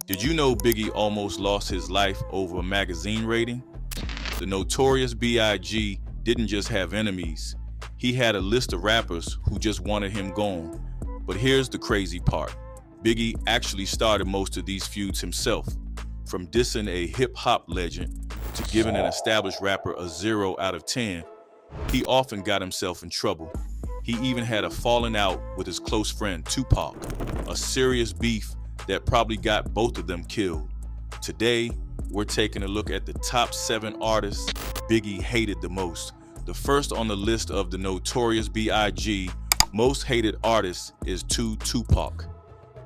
Did you know Biggie almost lost his life over a magazine rating? The notorious B.I.G. didn't just have enemies. He had a list of rappers who just wanted him gone. But here's the crazy part. Biggie actually started most of these feuds himself. From dissing a hip-hop legend to giving an established rapper a 0 out of 10, he often got himself in trouble. He even had a falling out with his close friend Tupac, a serious beef that probably got both of them killed. Today, we're taking a look at the top 7 artists Biggie hated the most. The first on the list of the notorious B.I.G. most hated artists is Tupac.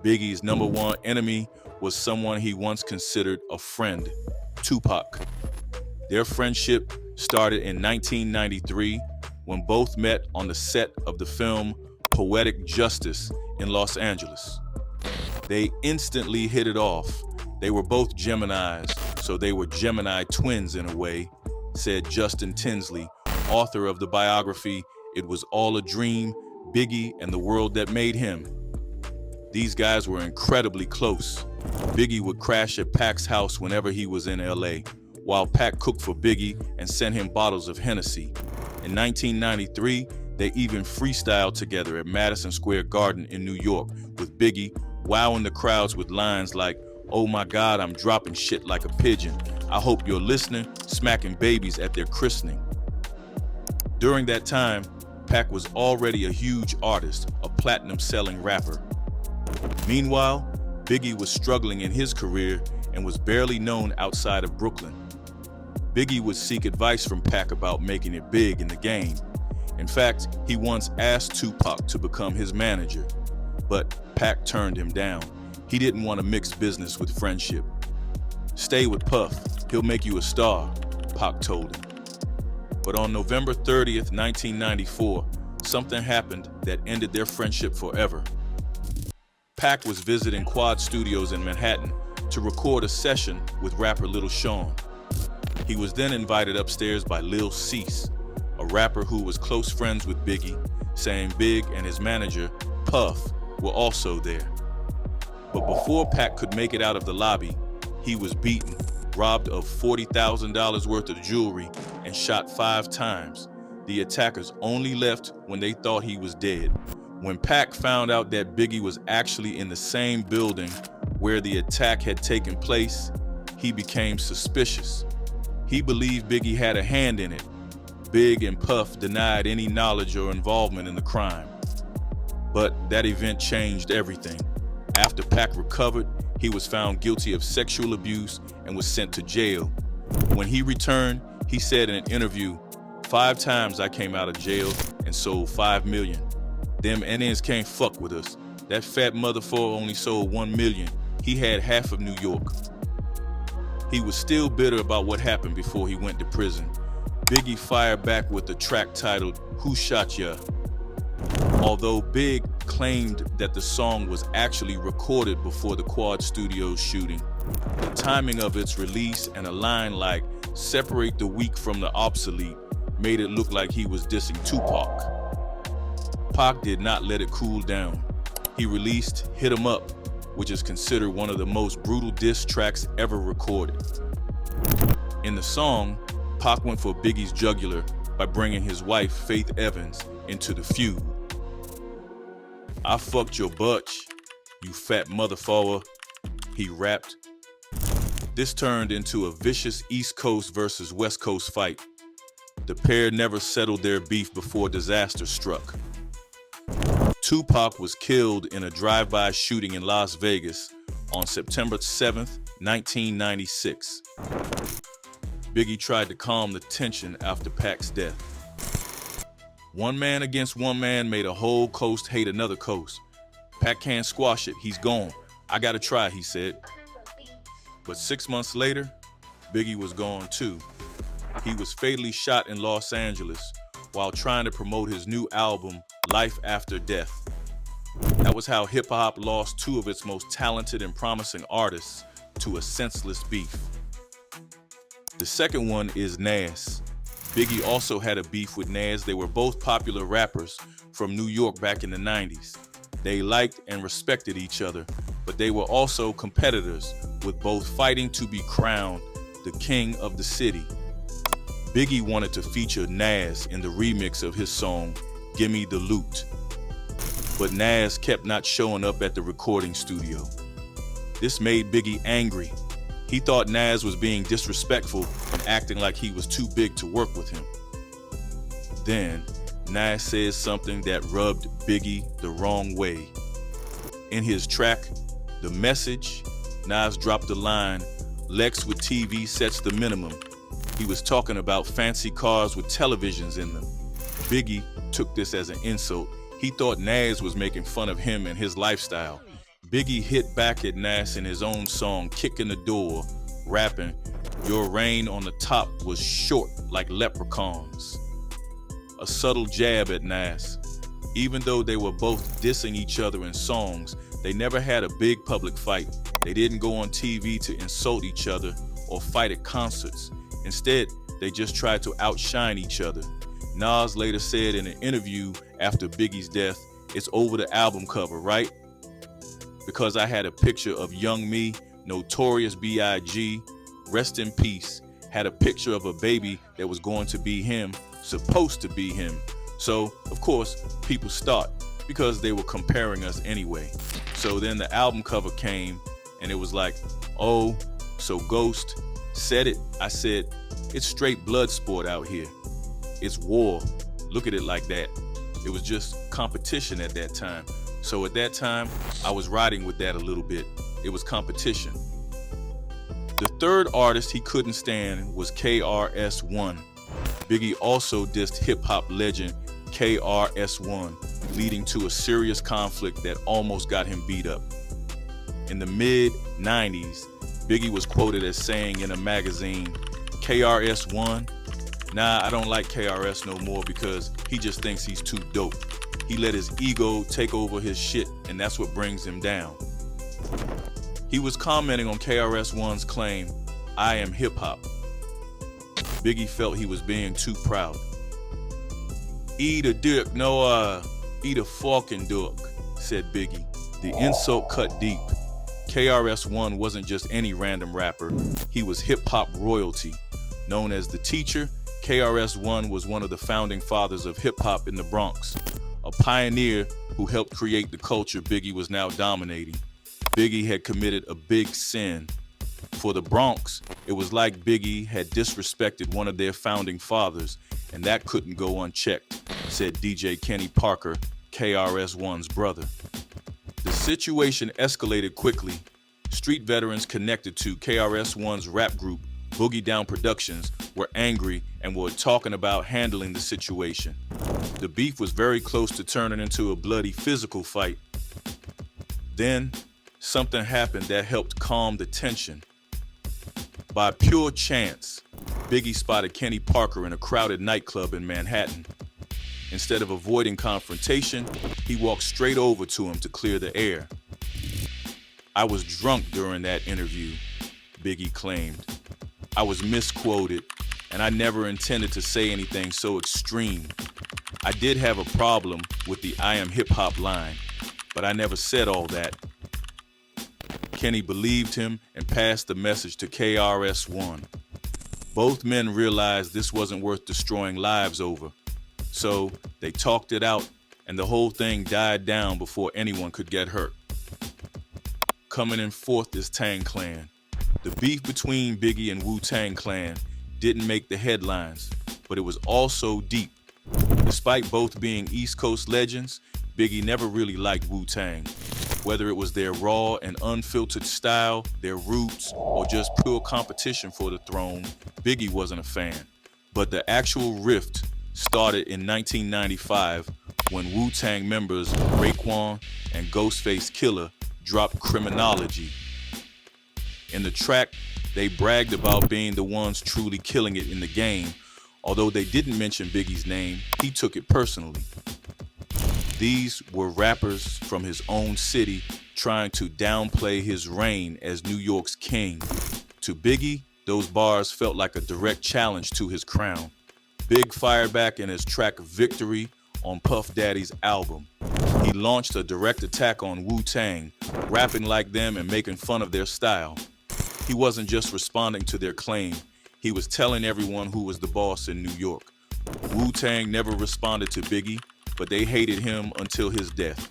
Biggie's #1 enemy was someone he once considered a friend, Tupac. Their friendship started in 1993 when both met on the set of the film Poetic Justice in Los Angeles. They instantly hit it off. They were both Geminis, so they were Gemini twins in a way, said Justin Tinsley, author of the biography It Was All a Dream, Biggie and the World That Made Him. These guys were incredibly close. Biggie would crash at Pac's house whenever he was in LA, while Pac cooked for Biggie and sent him bottles of Hennessy. In 1993, they even freestyled together at Madison Square Garden in New York, with Biggie wowing the crowds with lines like, "Oh my God, I'm dropping shit like a pigeon. I hope you're listening," smacking babies at their christening. During that time, Pac was already a huge artist, a platinum-selling rapper. Meanwhile, Biggie was struggling in his career and was barely known outside of Brooklyn. Biggie would seek advice from Pac about making it big in the game. In fact, he once asked Tupac to become his manager, but Pac turned him down. He didn't want to mix business with friendship. "Stay with Puff, he'll make you a star," Pac told him. But on November 30th, 1994, something happened that ended their friendship forever. Pac was visiting Quad Studios in Manhattan to record a session with rapper Lil Sean. He was then invited upstairs by Lil Cease, a rapper who was close friends with Biggie, saying Big and his manager, Puff, were also there. But before Pac could make it out of the lobby, he was beaten, robbed of $40,000 worth of jewelry, and shot 5 times. The attackers only left when they thought he was dead. When Pac found out that Biggie was actually in the same building where the attack had taken place, he became suspicious. He believed Biggie had a hand in it. Big and Puff denied any knowledge or involvement in the crime. But that event changed everything. After Pac recovered, he was found guilty of sexual abuse and was sent to jail. When he returned, he said in an interview, "5 times I came out of jail and sold 5 million. Them NNs can't fuck with us. That fat motherfucker only sold 1 million. He had half of New York." He was still bitter about what happened before he went to prison. Biggie fired back with a track titled "Who Shot Ya?" Although Big claimed that the song was actually recorded before the Quad Studios shooting, the timing of its release and a line like "separate the weak from the obsolete" made it look like he was dissing Tupac. Pac did not let it cool down. He released Hit 'Em Up, which is considered one of the most brutal diss tracks ever recorded. In the song, Pac went for Biggie's jugular by bringing his wife, Faith Evans, into the feud. "I fucked your butch, you fat motherfucker," he rapped. This turned into a vicious East Coast versus West Coast fight. The pair never settled their beef before disaster struck. Tupac was killed in a drive-by shooting in Las Vegas on September 7th, 1996. Biggie tried to calm the tension after Pac's death. One man against one man made a whole coast hate another coast. "Pac can't squash it, he's gone. I gotta try," he said. But 6 months later, Biggie was gone too. He was fatally shot in Los Angeles while trying to promote his new album, Life After Death. That was how hip-hop lost 2 of its most talented and promising artists to a senseless beef. The second one is Nas. Biggie also had a beef with Nas. They were both popular rappers from New York back in the 90s. They liked and respected each other, but they were also competitors, with both fighting to be crowned the king of the city. Biggie wanted to feature Nas in the remix of his song, Gimme the Loot, but Nas kept not showing up at the recording studio. This made Biggie angry. He thought Nas was being disrespectful and acting like he was too big to work with him. Then, Nas said something that rubbed Biggie the wrong way. In his track, The Message, Nas dropped the line, "Lex with TV sets the minimum." He was talking about fancy cars with televisions in them. Biggie took this as an insult. He thought Nas was making fun of him and his lifestyle. Biggie hit back at Nas in his own song, Kick in the Door, rapping, "Your reign on the top was short like leprechauns." A subtle jab at Nas. Even though they were both dissing each other in songs, they never had a big public fight. They didn't go on TV to insult each other or fight at concerts. Instead, they just tried to outshine each other. Nas later said in an interview after Biggie's death, "It's over the album cover, right? Because I had a picture of young me, Notorious B.I.G., rest in peace, had a picture of a baby that was going to be him, supposed to be him." So, of course, people start because they were comparing us anyway. So then the album cover came and it was like, "Oh, so Ghost said it." I said, "It's straight blood sport out here. It's war. Look at it like that." It was just competition at that time. So at that time, I was riding with that a little bit. It was competition. The third artist he couldn't stand was KRS-One. Biggie also dissed hip-hop legend KRS-One, leading to a serious conflict that almost got him beat up. In the mid-90s, Biggie was quoted as saying in a magazine, "KRS-One, nah, I don't like KRS no more because he just thinks he's too dope. He let his ego take over his shit, and that's what brings him down." He was commenting on KRS-One's claim, "I am hip-hop." Biggie felt he was being too proud. "Eat a dick, no, eat a fucking dick," said Biggie. The insult cut deep. KRS-One wasn't just any random rapper. He was hip-hop royalty. Known as the Teacher, KRS-One was one of the founding fathers of hip-hop in the Bronx, a pioneer who helped create the culture Biggie was now dominating. Biggie had committed a big sin. For the Bronx, it was like Biggie had disrespected one of their founding fathers, and that couldn't go unchecked, said DJ Kenny Parker, KRS-One's brother. The situation escalated quickly. Street veterans connected to KRS-One's rap group, Boogie Down Productions, were angry and were talking about handling the situation. The beef was very close to turning into a bloody physical fight. Then, something happened that helped calm the tension. By pure chance, Biggie spotted Kenny Parker in a crowded nightclub in Manhattan. Instead of avoiding confrontation, he walked straight over to him to clear the air. "I was drunk during that interview," Biggie claimed. "I was misquoted, and I never intended to say anything so extreme. I did have a problem with the 'I am hip-hop' line, but I never said all that." Kenny believed him and passed the message to KRS-One. Both men realized this wasn't worth destroying lives over, so they talked it out, and the whole thing died down before anyone could get hurt. Coming in fourth is Tang Clan. The beef between Biggie and Wu-Tang Clan didn't make the headlines, but it was also deep. Despite both being East Coast legends, Biggie never really liked Wu-Tang. Whether it was their raw and unfiltered style, their roots, or just pure competition for the throne, Biggie wasn't a fan. But the actual rift started in 1995 when Wu-Tang members Raekwon and Ghostface Killah dropped Criminology. In the track, they bragged about being the ones truly killing it in the game. Although they didn't mention Biggie's name, he took it personally. These were rappers from his own city trying to downplay his reign as New York's king. To Biggie, those bars felt like a direct challenge to his crown. Big fired back in his track Victory on Puff Daddy's album. He launched a direct attack on Wu-Tang, rapping like them and making fun of their style. He wasn't just responding to their claim, he was telling everyone who was the boss in New York. Wu-Tang never responded to Biggie, but they hated him until his death.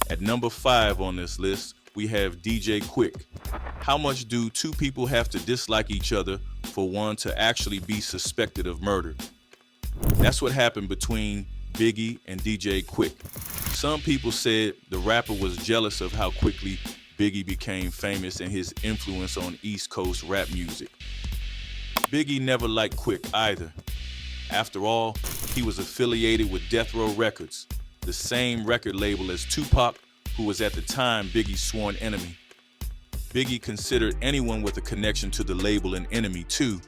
At number 5 on this list, we have DJ Quik. How much do two people have to dislike each other for one to actually be suspected of murder? That's what happened between Biggie and DJ Quik. Some people said the rapper was jealous of how quickly Biggie became famous and his influence on East Coast rap music. Biggie never liked Quik either. After all, he was affiliated with Death Row Records, the same record label as Tupac, who was at the time Biggie's sworn enemy. Biggie considered anyone with a connection to the label an enemy too.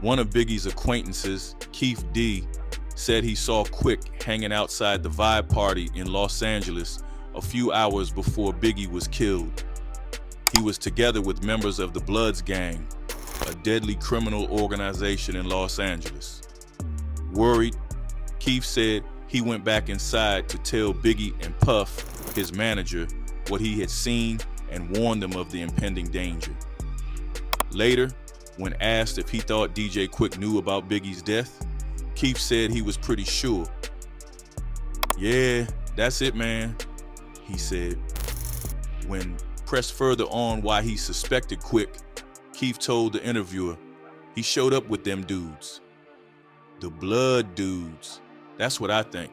One of Biggie's acquaintances, Keith D, said he saw Quik hanging outside the Vibe Party in Los Angeles a few hours before Biggie was killed. He was together with members of the Bloods Gang, a deadly criminal organization in Los Angeles. Worried, Keith said he went back inside to tell Biggie and Puff, his manager, what he had seen and warned them of the impending danger. Later, when asked if he thought DJ Quik knew about Biggie's death, Keith said he was pretty sure. "Yeah, that's it, man," he said. When pressed further on why he suspected Quik, Keith told the interviewer he showed up with them dudes. The Blood dudes, that's what I think.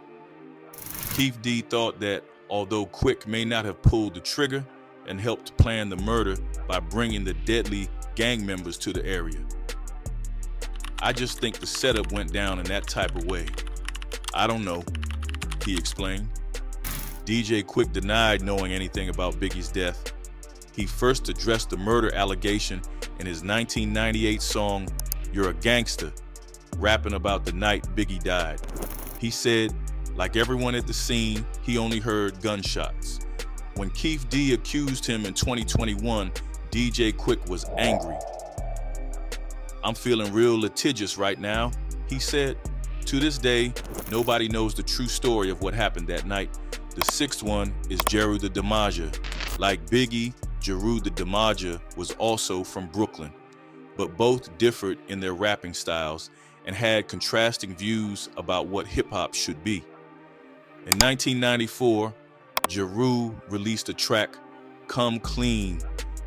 Keith D thought that although Quik may not have pulled the trigger and helped plan the murder by bringing the deadly gang members to the area, "I just think the setup went down in that type of way. I don't know," he explained. DJ Quik denied knowing anything about Biggie's death. He first addressed the murder allegation in his 1998 song, "You're a Gangster," rapping about the night Biggie died. He said, like everyone at the scene, he only heard gunshots. When Keith D accused him in 2021, DJ Quik was angry. "I'm feeling real litigious right now," he said. To this day, nobody knows the true story of what happened that night. The sixth one is Jeru the Damaja. Like Biggie, Jeru the Damaja was also from Brooklyn, but both differed in their rapping styles and had contrasting views about what hip-hop should be. In 1994, Jeru released a track, "Come Clean,"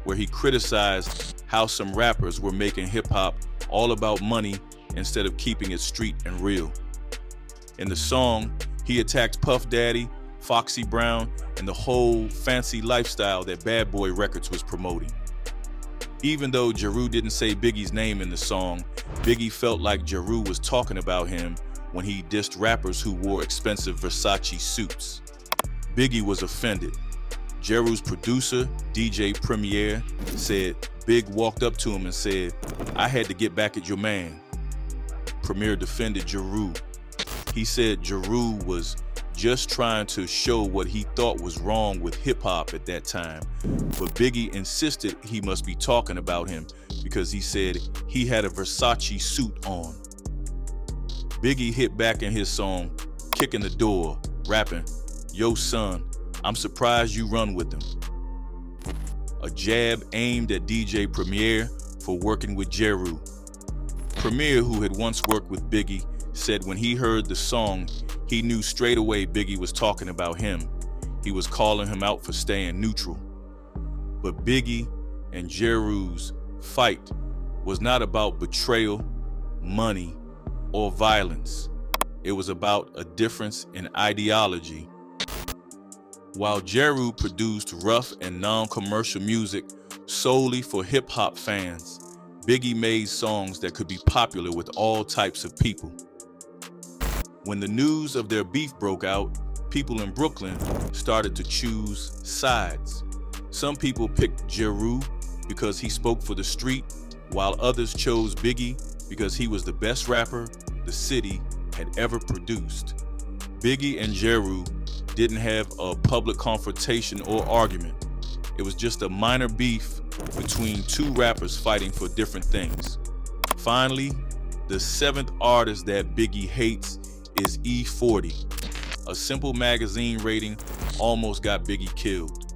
where he criticized how some rappers were making hip-hop all about money instead of keeping it street and real. In the song, he attacked Puff Daddy, Foxy Brown, and the whole fancy lifestyle that Bad Boy Records was promoting. Even though Jeru didn't say Biggie's name in the song, Biggie felt like Jeru was talking about him when he dissed rappers who wore expensive Versace suits. Biggie was offended. Jeru's producer, DJ Premier, said Big walked up to him and said, "I had to get back at your man." Premier defended Jeru. He said Jeru was just trying to show what he thought was wrong with hip-hop at that time, but Biggie insisted he must be talking about him because he said he had a Versace suit on. Biggie hit back in his song, "Kicking the Door," rapping, "Yo son, I'm surprised you run with them." A jab aimed at DJ Premier for working with Jeru. Premier, who had once worked with Biggie, said when he heard the song, he knew straight away Biggie was talking about him. He was calling him out for staying neutral. But Biggie and Jeru's fight was not about betrayal, money, or violence. It was about a difference in ideology. While Jeru produced rough and non-commercial music solely for hip-hop fans, Biggie made songs that could be popular with all types of people. When the news of their beef broke out, people in Brooklyn started to choose sides. Some people picked Jeru because he spoke for the street, while others chose Biggie because he was the best rapper the city had ever produced. Biggie and Jeru didn't have a public confrontation or argument. It was just a minor beef between two rappers fighting for different things. Finally, the seventh artist that Biggie hates is E40. A simple magazine rating almost got Biggie killed.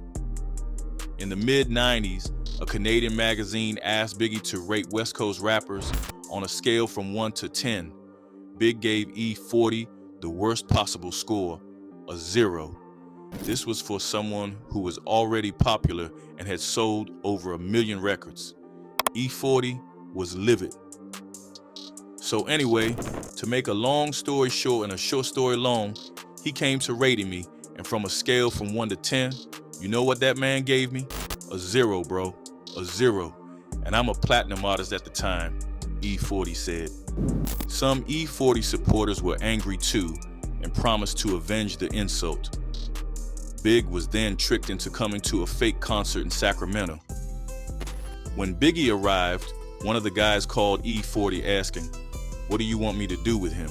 In the mid-90s, a Canadian magazine asked Biggie to rate West Coast rappers on a scale from 1 to 10. Big gave E40 the worst possible score, a 0. This was for someone who was already popular and had sold over 1 million records. E40 was livid. So anyway, to make a long story short and a short story long, he came to rating me, and from a scale from 1 to 10, you know what that man gave me? A 0, bro. A 0. And I'm a platinum artist at the time, E40 said. Some E40 supporters were angry too and promised to avenge the insult. Big was then tricked into coming to a fake concert in Sacramento. When Biggie arrived, one of the guys called E40 asking, "What do you want me to do with him?"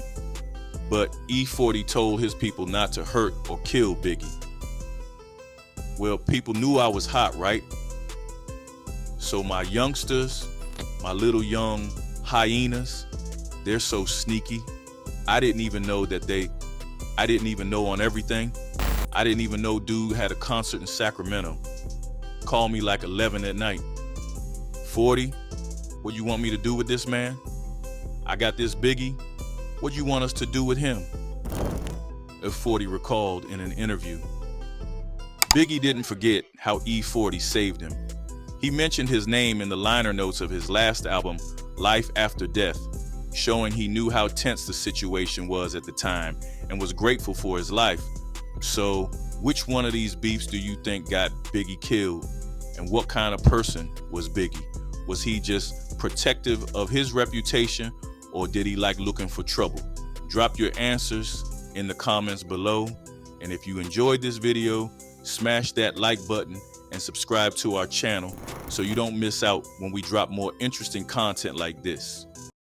But E40 told his people not to hurt or kill Biggie. Well, people knew I was hot, right? So my youngsters, my little young hyenas, they're so sneaky. I didn't even know on everything. I didn't even know dude had a concert in Sacramento. Called me like 11 at night. 40, what you want me to do with this man? I got this Biggie. What you want us to do with him? E40 recalled in an interview. Biggie didn't forget how E40 saved him. He mentioned his name in the liner notes of his last album, Life After Death, showing he knew how tense the situation was at the time and was grateful for his life. So, which one of these beefs do you think got Biggie killed? And what kind of person was Biggie? Was he just protective of his reputation, or did he like looking for trouble? Drop your answers in the comments below. And if you enjoyed this video, smash that like button and subscribe to our channel so you don't miss out when we drop more interesting content like this.